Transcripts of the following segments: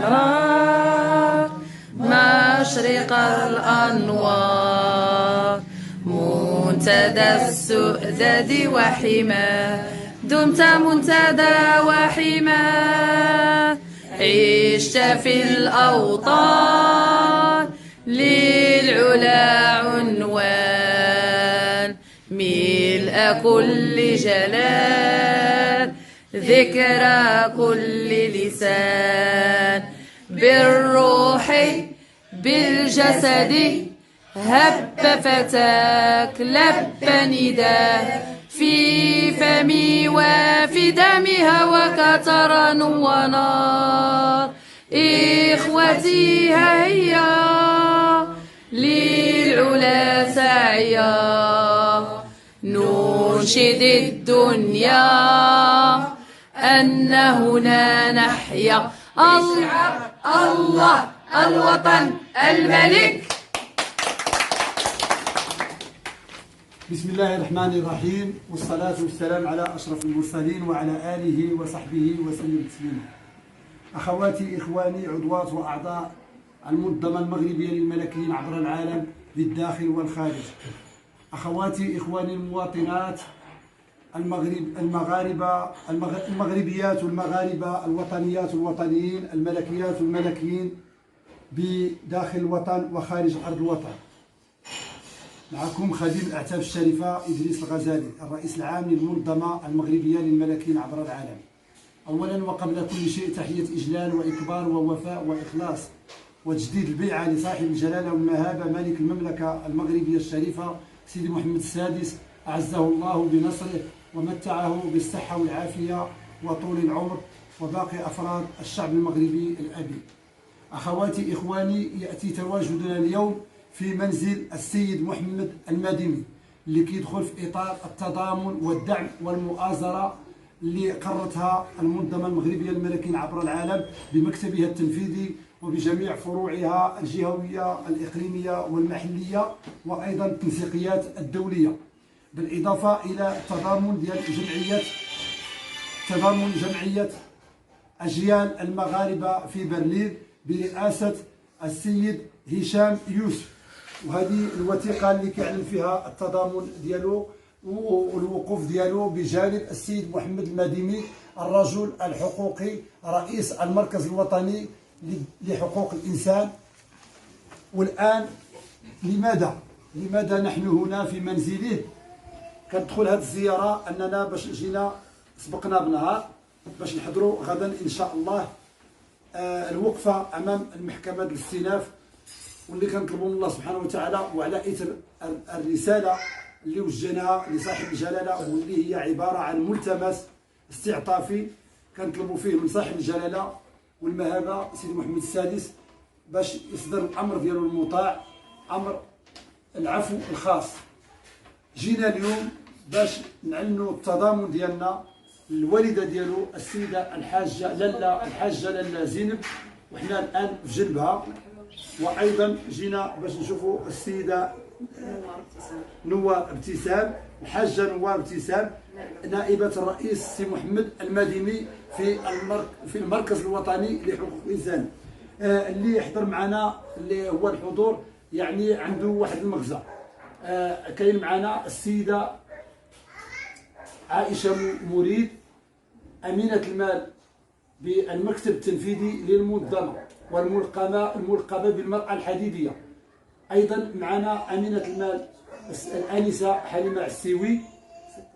الأحرار مشرق الأنوار منتدى السؤدد وحماه دمت منتدى وحماه عشت في الأوطان للعلا عنوان ملء كل جلال ذكرى كل لسان بالروح بالجسد هب فتاك لب نداه في فمي وفي دمي هواك ترى ونار إخوتي هيا للعلا سعيا ننشد الدنيا أن هنا نحيا الشعب الله الوطن الملك. بسم الله الرحمن الرحيم، والصلاة والسلام على أشرف المرسلين وعلى آله وصحبه وسلم تسليما. أخواتي إخواني عضوات وأعضاء المنظمة المغربية للملكيين عبر العالم بالداخل والخارج، أخواتي إخواني المواطنات المغربيات والمغاربة الوطنيات والوطنيين الملكيات والملكيين بداخل الوطن وخارج أرض الوطن. معكم خديم الأعتاف الشريفة إدريس الغزالي، الرئيس العام للمنظمة المغربية للملكيين عبر العالم. أولا وقبل كل شيء تحية إجلال وإكبار ووفاء وإخلاص وتجديد البيعة لصاحب الجلالة والمهابة ملك المملكة المغربية الشريفة سيدي محمد السادس، أعزه الله بنصره ومتعه بالصحة والعافية وطول العمر وباقي أفراد الشعب المغربي الأبي. أخواتي إخواني، يأتي تواجدنا اليوم في منزل السيد محمد المديمي اللي كيدخل في إطار التضامن والدعم والمؤازرة اللي قررتها المنظمة المغربية للملكيين عبر العالم بمكتبها التنفيذي وبجميع فروعها الجهوية الإقليمية والمحلية وأيضا التنسيقيات الدولية، بالإضافة إلى تضامن جمعية أجيال المغاربة في برلين برئاسة السيد هشام يوسف. وهذه الوثيقة اللي كيعلن فيها التضامن ديالو والوقوف ديالو بجانب السيد محمد المديمي الرجل الحقوقي رئيس المركز الوطني لحقوق الإنسان. والآن لماذا نحن هنا في منزله؟ كتدخل هذه الزيارة أننا باش جينا سبقنا بنهار باش نحضروا غدا إن شاء الله الوقفة أمام المحكمة الاستئناف، واللي كنطلبوا من الله سبحانه وتعالى وعلى إثر الرسالة اللي وجهناها لصاحب الجلالة واللي هي عبارة عن ملتمس استعطافي كنطلبوا فيه من صاحب الجلالة والمهابة سيدي محمد السادس باش يصدر الأمر ديالو المطاع، أمر العفو الخاص. جينا اليوم باش نعلنوا التضامن ديالنا الوالده ديالو السيده الحاجه لاله زينب، وحنا الان في جنبها. وايضا جينا باش نشوفوا السيده نوار ابتسام، الحاجه نوار ابتسام نائبه الرئيس سي محمد المديمي في المركز الوطني لحقوق الانسان، اللي يحضر معنا اللي هو الحضور يعني عنده واحد المغزى. كاين معنا السيده عائشه مريد امينه المال بالمكتب التنفيذي للمنظمه والملقبه بالمراه الحديديه. ايضا معنا امينه المال الانسه حليمه عسيوي،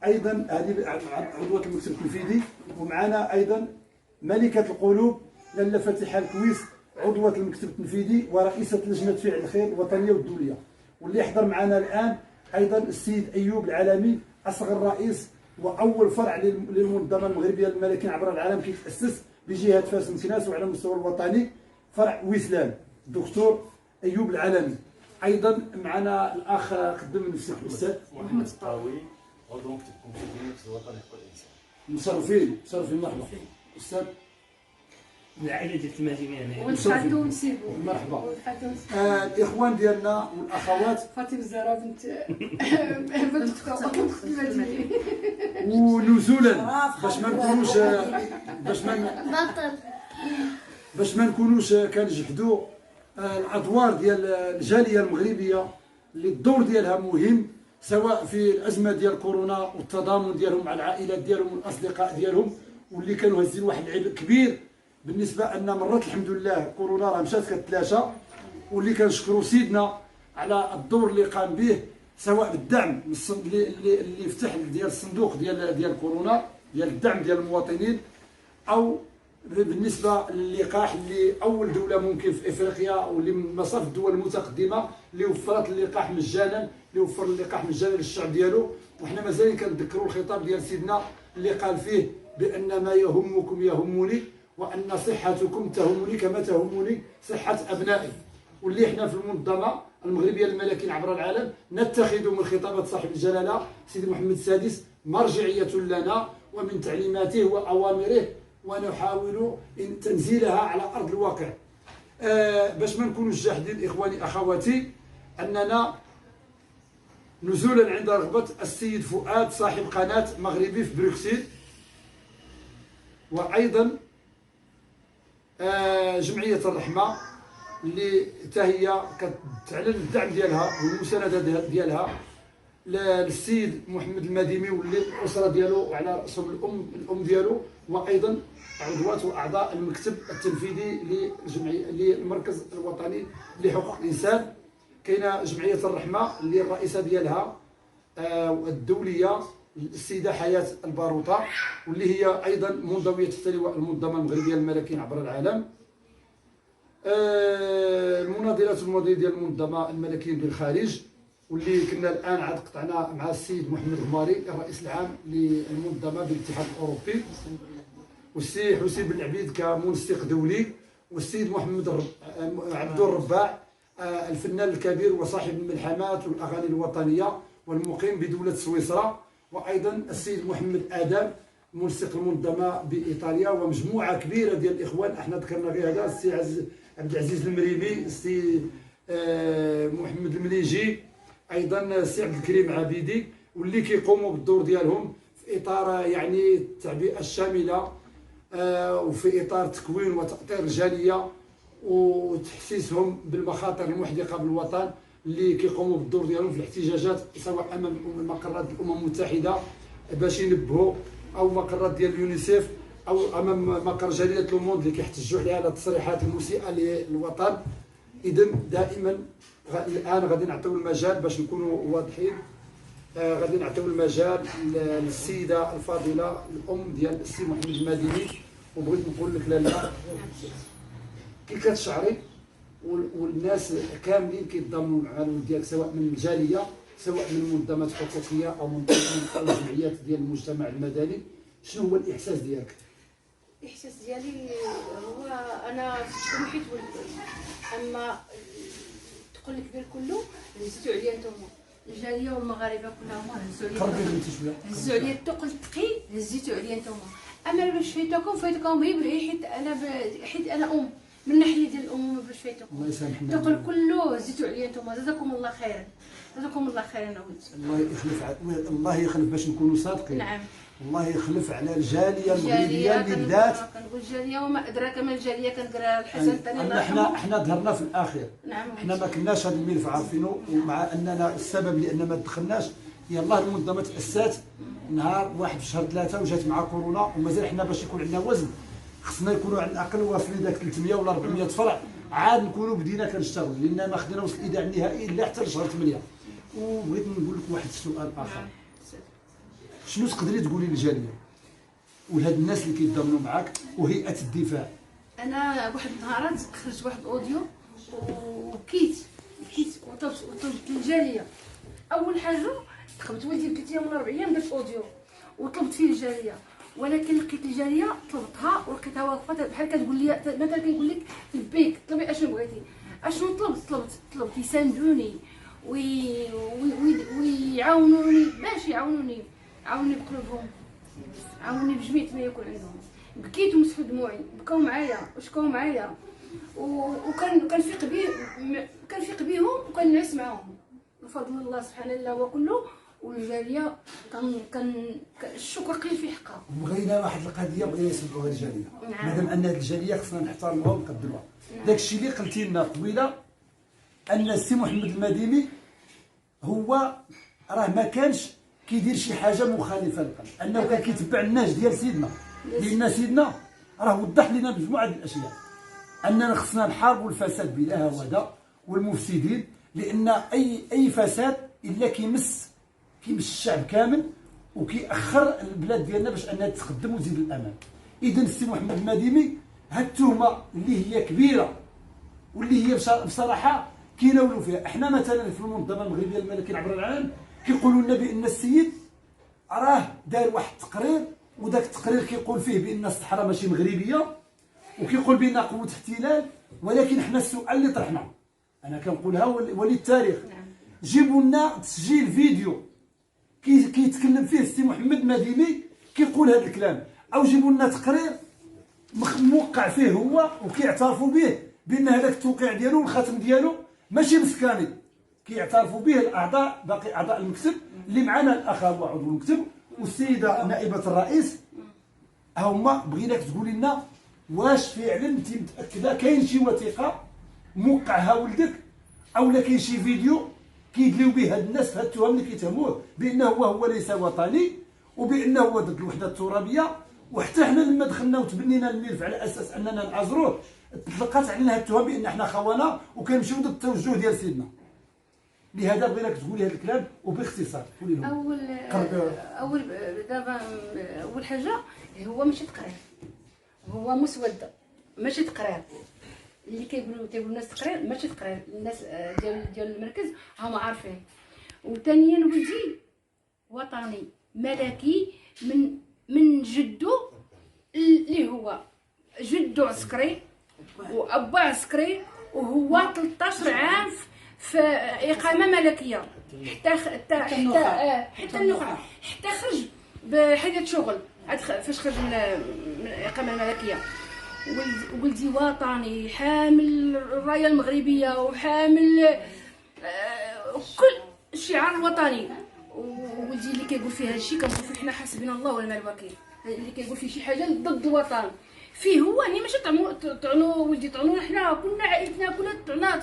ايضا هذه عضوه المكتب التنفيذي. ومعنا ايضا ملكه القلوب لاله فاتحه الكويس عضوه المكتب التنفيذي ورئيسه لجنه فعل الخير الوطنيه والدوليه. واللي يحضر معنا الان ايضا السيد ايوب العالمي اصغر رئيس واول فرع للمنظمه المغربيه للملكيين عبر العالم كيتاسس بجهه فاس مكناس وعلى المستوى الوطني فرع ويسلان الدكتور ايوب العالمي. ايضا معنا الاخ قدم نفسك الاستاذ محمد الطاوي عضو مكتب التنفيذي للمركز الوطني لحقوق الانسان. مشرفين مرحبا استاذ العائله ديال المهدي هنا. ونتحدوا ونسيبوا. مرحبا. ونتحدوا ونسيبوا. الاخوان ديالنا والاخوات فاطمه الزهراء بنت اخت المدينه. ونزولا باش ما نكونوش باش ما نكونوش كنجحدوا الادوار ديال الجاليه المغربيه اللي الدور ديالها مهم، سواء في الازمه ديال كورونا والتضامن ديالهم مع العائلات ديالهم والاصدقاء ديالهم، واللي كانوا هازين واحد العبء كبير بالنسبه ان مرات الحمد لله كورونا راه مشات كتلاشى، واللي كنشكروا سيدنا على الدور اللي قام به، سواء بالدعم اللي فتح ديال الصندوق ديال كورونا ديال الدعم ديال المواطنين، او بالنسبه للقاح اللي اول دوله ممكن في افريقيا واللي من مصاف الدول المتقدمه اللي وفرت اللقاح مجانا، اللي وفر اللقاح مجانا للشعب ديالو. وحنا مازال كنذكروا الخطاب ديال سيدنا اللي قال فيه بان ما يهمكم يهمني وان صحتكم تهمني كما تهمني صحه ابنائي، واللي احنا في المنظمه المغربيه للملاكين عبر العالم نتخذ من خطابات صاحب الجلاله سيدي محمد السادس مرجعيه لنا ومن تعليماته واوامره، ونحاول تنزيلها على ارض الواقع. باش ما نكونوش جاحدين اخواني اخواتي، اننا نزولا عند رغبه السيد فؤاد صاحب قناه مغربي في بروكسل، وايضا جمعيه الرحمه اللي حتى هي كتعلن الدعم ديالها والمسانده ديالها للسيد محمد المديمي واللي الاسره ديالو وعلى راسهم الام ديالو، وايضا عضوات واعضاء المكتب التنفيذي للمركز الوطني لحقوق الانسان. كاينه جمعيه الرحمه اللي الرئيسه ديالها الدوليه السيده حياه الباروطه، واللي هي ايضا منضويه تحت لواء المنظمه المغربيه للملاكين عبر العالم. المناضلات والمناضلين ديال المنظمه الملكيين بالخارج، واللي كنا الان عاد قطعنا مع السيد محمد غماري الرئيس العام للمنظمه بالاتحاد الاوروبي، والسي حسين بن عبيد كمنسق دولي، والسيد محمد عبد الرباع الفنان الكبير وصاحب الملحمات والاغاني الوطنيه والمقيم بدوله سويسرا، وايضا السيد محمد ادم منسق المنظمه بايطاليا، ومجموعه كبيره ديال الاخوان. احنا ذكرنا غير هذا السي عبد العزيز المريمي، السي محمد المليجي، ايضا السي عبد الكريم عبيدي، واللي كيقوموا بالدور ديالهم في اطار يعني التعبئه الشامله وفي اطار تكوين وتاطير الجاليه وتحسيسهم بالمخاطر المحدقه بالوطن، اللي كيقوموا بالدور ديالهم في الاحتجاجات سواء امام مقرات الامم المتحده باش ينبهوا، او مقرات ديال اليونيسيف، او امام مقر جريده لوموند اللي كيحتجوا عليها على التصريحات المسيئه للوطن. اذا دائما الان غادي نعطيو المجال باش نكونوا واضحين، غادي نعطيو المجال للسيده الفاضله الام ديال السي محمد المديني. وبغيت نقول لك لاله كي كتشعري والناس كاملين كيتضامنوا مع الولد ديالك، سواء من الجاليه سواء من منظمات حقوقيه او من جمعيات ديال المجتمع المدني، شنو هو الاحساس ديالك؟ الاحساس ديالي هو انا في محيط ولدي، اما تقول الكبير كله هزتو عليا نتوما الجاليه والمغاربه كلهم هزوا عليا. قربي انت شويه. هزوا عليا الثقل الثقيل هزيتو عليا نتوما. اما باش فايتكم غير حيت انا ام من ناحيه ديال الامومه باش فايتكم. الله يسامحنا. الثقل كله هزيتو عليا نتوما. جزاكم الله خيرا. جزاكم الله خيرا اولاد. الله يخلف باش نكونوا صادقين. نعم. الله يخلف على الجاليه المغربيه بالذات. كنقول الجاليه وما ادراك ما الجاليه كنديرها الحسن الثاني الله احنا ظهرنا في الاخير. نعم. احنا ما كناش هذا الملف عارفينه، ومع اننا السبب لان ما دخلناش يلاه المنظمه تاسست نهار 1 في شهر 3 وجات مع كورونا، ومازال حنا باش يكون عندنا وزن خصنا يكونوا على الاقل واصلين داك 300 ولا 400 فرع، عاد نكونوا بدينا كنشتغل، لان ما خديناوش الايداع النهائي الا حتى لشهر 8. وبغيت نقول لك واحد السؤال اخر، شنو تقدري تقولي للجاليه ولهاد الناس اللي كيتضامنوا معاك وهيئه الدفاع؟ انا واحد النهارات خرجت واحد الاوديو وبكيت وطلبت للجاليه. اول حاجه تخبت ولدي ب 3 ايام ولا 4 ايام درت اوديو وطلبت فيه الجاليه، ولكن لقيت الجاليه طلبتها ولقيتها واقفه بحال كتقول لي مثلا كيقول لك لبيك طلبي اشنو بغيتي. اشنو طلبت يساندوني ويعاونوني باش يعاونوني بقلوبهم، عاونوني بجميع ما يكون عندهم. بكيت ومسحوا دموعي، بكاو معايا وشكاو معايا، كنفيق بيه، كنفيق بيهم وكنعس معاهم بفضل الله سبحان الله وكله. والجاليه الشكر قليل في حقها. بغينا واحد القضيه بغينا نسمعوها الجاليه، نعم. مادام ان هذه الجاليه خصنا نحترموها ونقدروها. داك الشيء اللي قلتي لنا قبيله ان السي محمد المديني هو راه ما كانش كيدير شي حاجه مخالفه للقانون، انه كان كيتبع النهج ديال سيدنا، لان سيدنا راه وضح لنا مجموعه ديال الاشياء اننا خصنا نحاربوا الفساد بلا هوده والمفسدين، لان اي فساد الا كيمس الشعب كامل وكيأخر البلاد ديالنا باش انها تتقدم وتزيد الامان. اذا السي محمد المديني هاد التهمه اللي هي كبيره واللي هي بصراحه كيناولوا فيها. احنا مثلا في المنظمه المغربيه للملاكين عبر العالم كيقولوا لنا بان السيد راه دار واحد التقرير، وداك التقرير كيقول فيه بان الصحراء ماشي مغربيه وكيقول بان قوه احتلال. ولكن احنا السؤال اللي طرحنا انا كنقولها وللتاريخ، جيبوا لنا تسجيل فيديو كيتكلم فيه السي محمد المديني كيقول هذا الكلام، او جيبوا لنا تقرير موقع فيه هو وكيعترفوا به بان هذاك التوقيع ديالو والخاتم ديالو ماشي مسكاني، كيعترفوا به الاعضاء باقي اعضاء المكتب اللي معنا، الاخ هو عضو المكتب والسيده نائبه الرئيس. هما بغيناك تقولي لنا واش فعلا انت متاكده كاين شي وثيقه موقعها ولدك، او لا كاين شي فيديو كيدليو به هاد الناس في هاد التهم اللي كيتهموه بانه هو ليس وطني وبانه هو ضد الوحده الترابيه. وحتى حنا لما دخلنا وتبنينا الملف على اساس اننا نعذروه تلقات علينا هاد التهم بان حنا خونه وكنمشيو ضد التوجه ديال سيدنا. لهذا بغيناك تقولي هذا الكلام وباختصار قولي لهم. اول حاجه هو ماشي تقرير، هو مسوده ماشي تقرير. اللي كيقولوا الناس تقرير ماشي تقرير، الناس ديال المركز هما عارفين. وثانيا ولدي وطني ملكي من جدو اللي هو جدو عسكري وابا عسكري، وهو 13 عام في اقامه ملكيه حتى النخاع، حتى خرج بحاجه شغل فاش خرج من الاقامه الملكيه. ولدي وطني حامل الرايه المغربيه وحامل كل الشعار الوطني. وولدي اللي كيقول فيه هذا الشيء كنقول فيه حنا حسبنا الله ونعم الوكيل. اللي كيقول فيه شي حاجه ضد الوطن فيه هو، يعني ماشي طعنوا ولدي، طعنوا حنا كلنا عائلتنا كلنا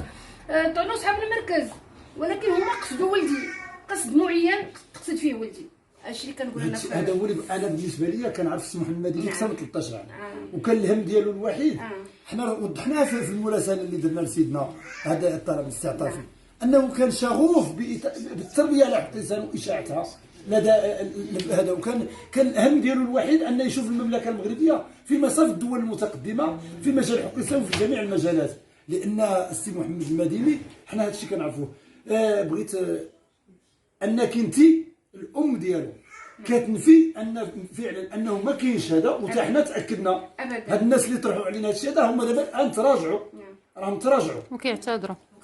طعنوا صحاب المركز، ولكن هما قصدوا ولدي قصد معين تقصد فيه ولدي. هادشي اللي كنقول انا. هذا هو انا بالنسبه لي كنعرف السي محمد المديني اكثر من 13 عام، وكان الهم ديالو الوحيد حنا وضحناه في المراسله اللي درنا لسيدنا هذا الطلب الاستعطافي انه كان شغوف بالتربيه على حق الانسان واشاعتها لدى هذا، وكان الهم ديالو الوحيد انه يشوف المملكه المغربيه في مصاف الدول المتقدمه في مجال حقوق الانسان وفي جميع المجالات. لان السي محمد المديني حنا هذا الشيء كنعرفوه. بغيت انك انت الام ديالو كتنفي ان فعلا انه ما كاينش هذا، وتا حنا تاكدنا. هاد الناس اللي طرحوا علينا هذا الشيء هذا هما دابا الان تراجعوا، راهم تراجعوا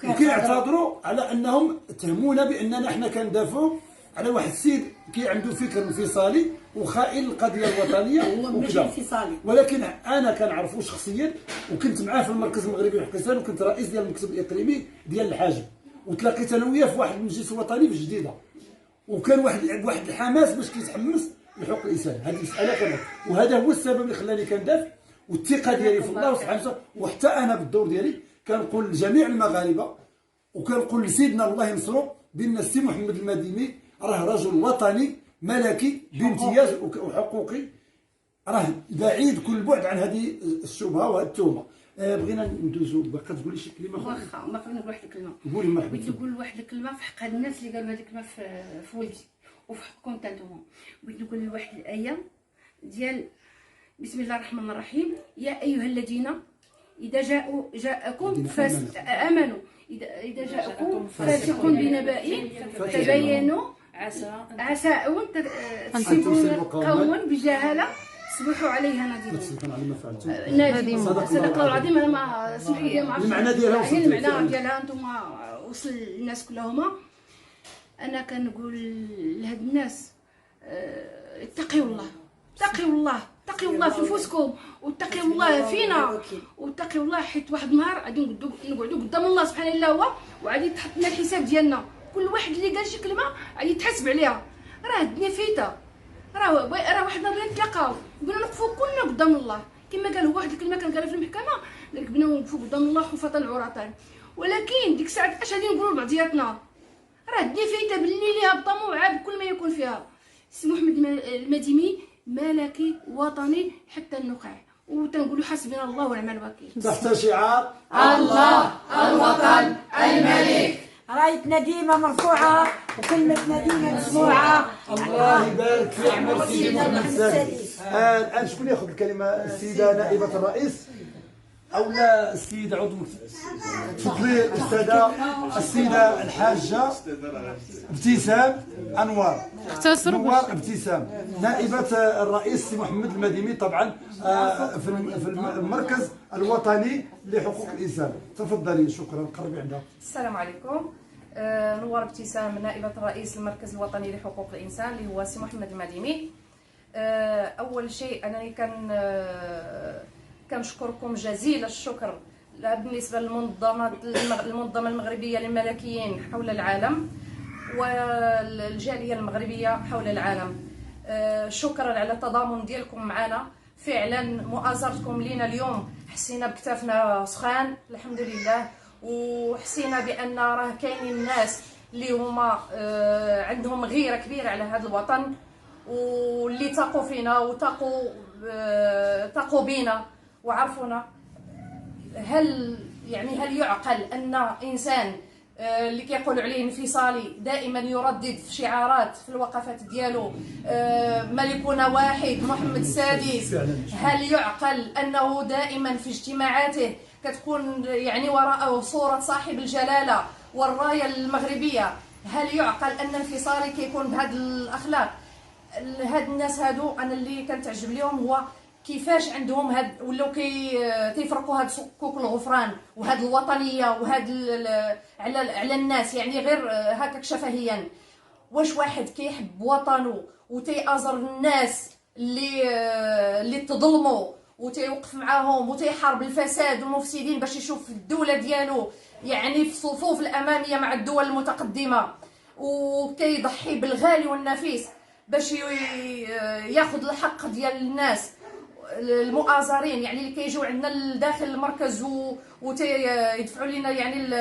وكيعتذروا على انهم تهمونا باننا حنا كندافعوا على واحد السيد عنده فكر انفصالي وخائن للقضيه الوطنيه. هو ماشي انفصالي، ولكن انا كنعرفه شخصيا وكنت معاه في المركز المغربي لحقوق الانسان وكنت رئيس ديال المكتب الاقليمي ديال الحاجب، وتلاقيت انا وياه في واحد المجلس الوطني في جديده، وكان واحد الحماس باش كيتحمس لحقوق الانسان. هذه المساله كانت، وهذا هو السبب اللي خلاني كندافع، والثقه ديالي في الله سبحانه وتعالى. وحتى انا بالدور ديالي كنقول لجميع المغاربه وكنقول لسيدنا الله ينصرو بان السي محمد المديني راه رجل وطني ملكي بامتياز وحقوقي، راه بعيد كل بعد عن هذه الشبهه وهذه التهمه. بغينا ندوزو باقا تقولي شي كلمه اخرى؟ واخا ما بغيت نقول واحد الكلمه. قولي مرحبا. بغيت نقول واحد الكلمه في حق هاد الناس اللي قالوا هذيك الكلمه في ولدي وفي حقكم حتى نتوما. بغيت نقول واحد الايه ديال بسم الله الرحمن الرحيم: يا ايها الذين اذا جاءكم فامنوا اذا جاءكم فاسق بنبأ تبينوا عسى ان تصيبوا قوما بجهاله تصبحوا عليها نادمين. صدق الله العظيم. انا ما سمحي ما عرفتش المعنى ديالها، المعنى ديالها انتم وصل للناس كلهم. انا كنقول لهاد الناس اتقوا الله، اتقوا الله، اتقوا الله في نفوسكم واتقوا الله فينا واتقوا الله، حيت واحد النهار غادي نقعدوا قدام الله سبحانه الا هو، وغادي يتحط لنا الحساب ديالنا. كل واحد اللي قال شي كلمه غادي يتحاسب عليها. راه الدنيا فايته، راه واحد النهار نتلاقاو بغينا نوقفوا كلنا قدام الله، كما قال هو واحد الكلمه كان قالها في المحكمه، قال لك بغينا نوقفوا قدام الله حفاة عراة. ولكن ديك الساعه اش غادي نقولوا لبعضياتنا؟ راه الدنيا فايته باللي ليها بطموعه بكل ما يكون فيها. سي محمد المديمي ملكي وطني حتى النقع، وتنقولوا حسبنا الله ونعم الوكيل. تحت شعار الله الوطن الملك. رايتنا ديما مرفوعه وكلمتنا ديما مسموعه. الله يبارك في عمر سيدي محمد السادس. الان شكون ياخذ الكلمه؟ السيده نائبه الرئيس او لا السيد عضو تفضلي الاستاذه السيده الحاجه ابتسام انوار. نوار ابتسام نائبه الرئيس سي محمد المديمي، طبعا في المركز الوطني لحقوق الانسان. تفضلي. شكرا. قربي عندها. السلام عليكم. نوار ابتسام نائبة الرئيس المركز الوطني لحقوق الإنسان اللي هو سي محمد المديمي. أول شيء أنني كنشكركم جزيل الشكر بالنسبة للمنظمة المغربية للملكيين حول العالم والجالية المغربية حول العالم. شكرا على التضامن ديالكم معنا. فعلا مؤازرتكم لينا اليوم حسينا بكتافنا سخان الحمد لله، وحسينا بان راه كاينين الناس اللي هما عندهم غيره كبيره على هذا الوطن، واللي تاقوا فينا وتاقوا بينا وعرفونا. هل يعقل ان انسان اللي كيقولوا عليه انفصالي دائما يردد في شعارات في الوقفات ديالو ملكنا واحد محمد السادس، هل يعقل انه دائما في اجتماعاته كتكون وراءه صورة صاحب الجلالة والراية المغربية؟ هل يعقل أن انفصالي كيكون بهذه الأخلاق؟ هاد الناس هادو أنا اللي كنتعجب ليهم هو كيفاش عندهم ولاو كيفرقوا هاد صكوك الغفران وهاد الوطنية وهاد على الناس، غير هكاك شفهيا. واش واحد كيحب وطنه وتيأزر الناس اللي تظلموا وتيوقف معاهم وتيحارب الفساد والمفسدين باش يشوف الدوله ديالو في الصفوف الاماميه مع الدول المتقدمه، وكيضحي بالغالي والنفيس باش ياخذ الحق ديال الناس المؤازرين اللي كيجيو عندنا لداخل المركز ويدفعوا لنا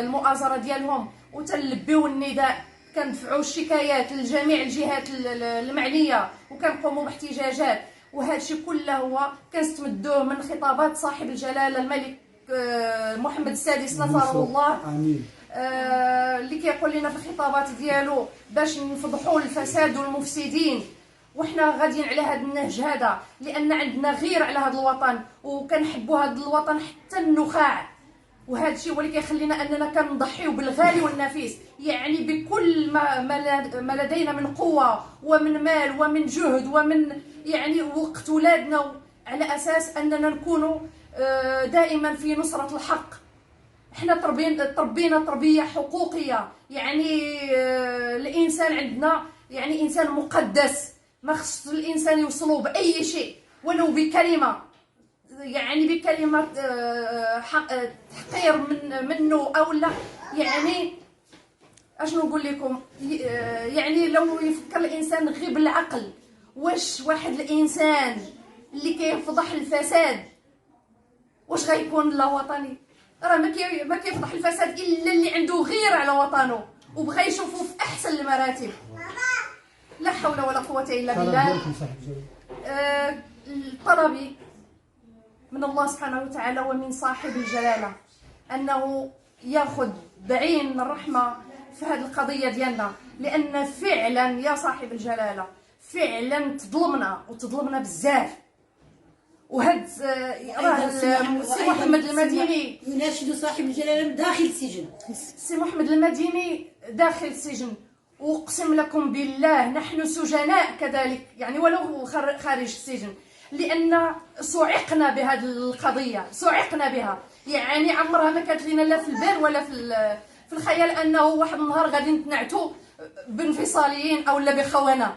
المؤازره ديالهم وتنلبيو النداء. كندفعوا الشكايات لجميع الجهات المعنيه وكنقوموا باحتجاجات، وهذا الشيء كله هو كنستمدوه من خطابات صاحب الجلاله الملك محمد السادس نصره الله. امين. اللي كيقول لنا في الخطابات ديالو باش نفضحوا الفساد والمفسدين، وحنا غاديين على هذا النهج هذا لان عندنا غير على هذا الوطن وكنحبوا هذا الوطن حتى النخاع. وهذا الشيء هو اللي كيخلينا اننا كنضحيو بالغالي والنفيس بكل ما لدينا من قوه ومن مال ومن جهد ومن وقت ولادنا، على اساس اننا نكونوا دائما في نصره الحق. احنا تربينا تربيه حقوقيه، الانسان عندنا انسان مقدس، ما خص الانسان يوصلوا باي شيء ولو بكلمه بكلمه تحقير منه او لا. اش نقول لكم، لو يفكر الانسان غير بالعقل، واش واحد الانسان اللي كيفضح الفساد واش غيكون لا وطني؟ راه ما كيفضح الفساد الا اللي عنده غير على وطنه وبغى يشوفه في احسن المراتب. لا حول ولا قوه الا بالله. طلبي من الله سبحانه وتعالى ومن صاحب الجلاله انه ياخذ بعين الرحمه في هذه القضيه ديالنا، لان فعلا يا صاحب الجلاله فعلا تظلمنا بزاف. وهاد سي محمد المديني يناشد صاحب الجلاله داخل السجن. سي محمد المديني داخل السجن، واقسم لكم بالله نحن سجناء كذلك ولو خارج السجن، لان صعقنا بهذه القضيه، صعقنا بها. عمرها ما كانت لنا لا في البال ولا في الخيال انه واحد النهار غادي نتنعتوا بانفصاليين او لا بخونه.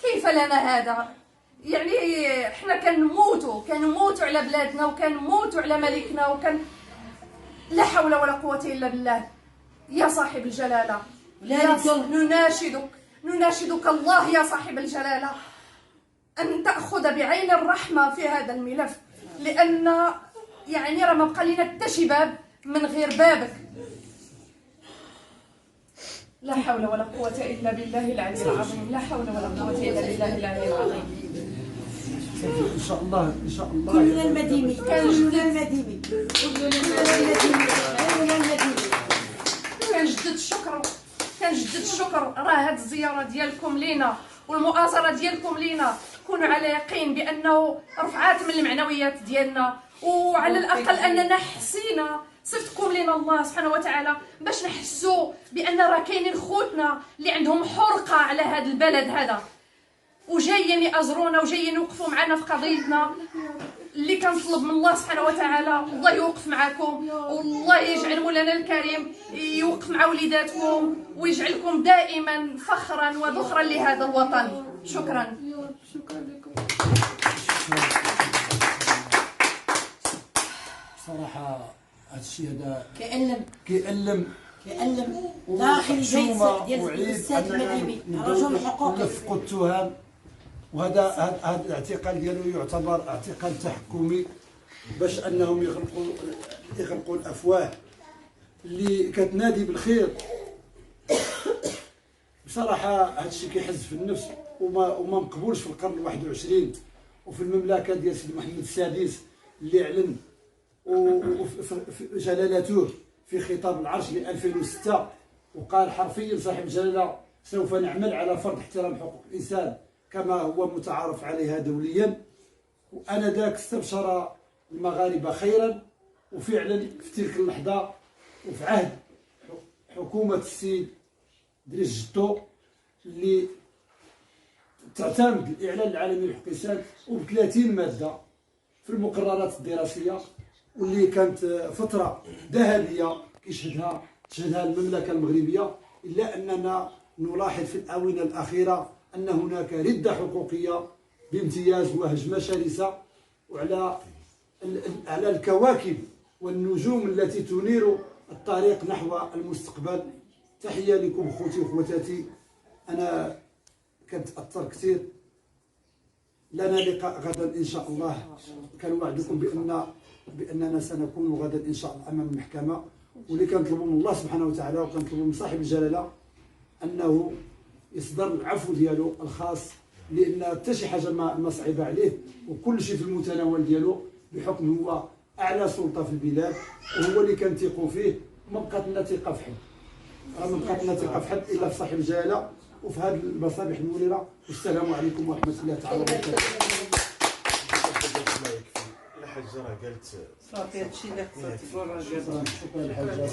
كيف لنا هذا؟ يعني حنا كنموتوا على بلادنا وكنموتوا على ملكنا لا حول ولا قوة إلا بالله. يا صاحب الجلالة نناشدك الله يا صاحب الجلالة أن تأخذ بعين الرحمة في هذا الملف، لأن يعني راه ما بقى لينا حتى شي باب من غير بابك. لا حول ولا قوة إلا بالله العلي العظيم. لا حول ولا قوة إلا بالله العلي العظيم. ان شاء الله ان شاء الله كلنا المديني، كلنا المديني، كنجدد الشكر. راه هاد الزيارة ديالكم لينا والمؤازرة ديالكم لينا كونوا على يقين بأنه رفعات من المعنويات ديالنا، وعلى الأقل أننا حسينا صفتكم لنا الله سبحانه وتعالى باش نحسوا بأن راه كاينين خوتنا اللي عندهم حرقة على هذا البلد هذا، وجايين يأزرونا وجايين يوقفوا معنا في قضيتنا اللي كنطلب من الله سبحانه وتعالى الله يوقف معكم، والله يجعل مولانا الكريم يوقف مع وليداتكم ويجعلكم دائما فخرا وذخرا لهذا الوطن. شكرا. شكرا لكم. صراحه هذا الشيء هذا كيألم كيألم داخل الجيش وحشومة ديال وعيد السيد أننا المديني نبداو رجل حقوقي. نلفقوا التهم. وهذا هذا الاعتقال ديالو يعتبر اعتقال تحكمي باش انهم يغلقوا الافواه اللي كتنادي بالخير. بصراحه هذا الشيء كيحز في النفس وما مقبولش في القرن 21 وفي المملكه ديال سيدي محمد السادس اللي اعلن جلالته في خطاب العرش ل 2006 وقال حرفيا صاحب الجلاله سوف نعمل على فرض احترام حقوق الانسان كما هو متعارف عليها دوليا. وانذاك استبشر المغاربه خيرا، وفعلا في تلك اللحظه وفي عهد حكومه السيد دريس جدو اللي تعتمد الاعلان العالمي لحقوق الانسان وب 30 ماده في المقررات الدراسيه، واللي كانت فتره ذهبيه تشهدها المملكه المغربيه، الا اننا نلاحظ في الاونه الاخيره ان هناك رده حقوقيه بامتياز وهجمه شرسه وعلى الكواكب والنجوم التي تنير الطريق نحو المستقبل. تحيه لكم اخوتي واخواتاتي. انا كنتاثر كثير. لنا لقاء غدا ان شاء الله. كنوعدكم باننا سنكون غدا ان شاء الله امام المحكمه، واللي كنطلبوا من الله سبحانه وتعالى وكنطلبوا من صاحب الجلاله انه يصدر العفو ديالو الخاص، لان حتى شي حاجه ما صعيبه عليه وكل شيء في المتناول ديالو، بحكم هو اعلى سلطه في البلاد وهو اللي كنثيقوا فيه. ما بقات لنا ثقه في حد، ما بقات لنا ثقه في حد الا في صاحب الجلاله وفي هذه المصالح المنيره. والسلام عليكم ورحمه الله تعالى وبركاته. الحاجه راه قالت صافي هادشي اللي خصها شكرا الحاجه.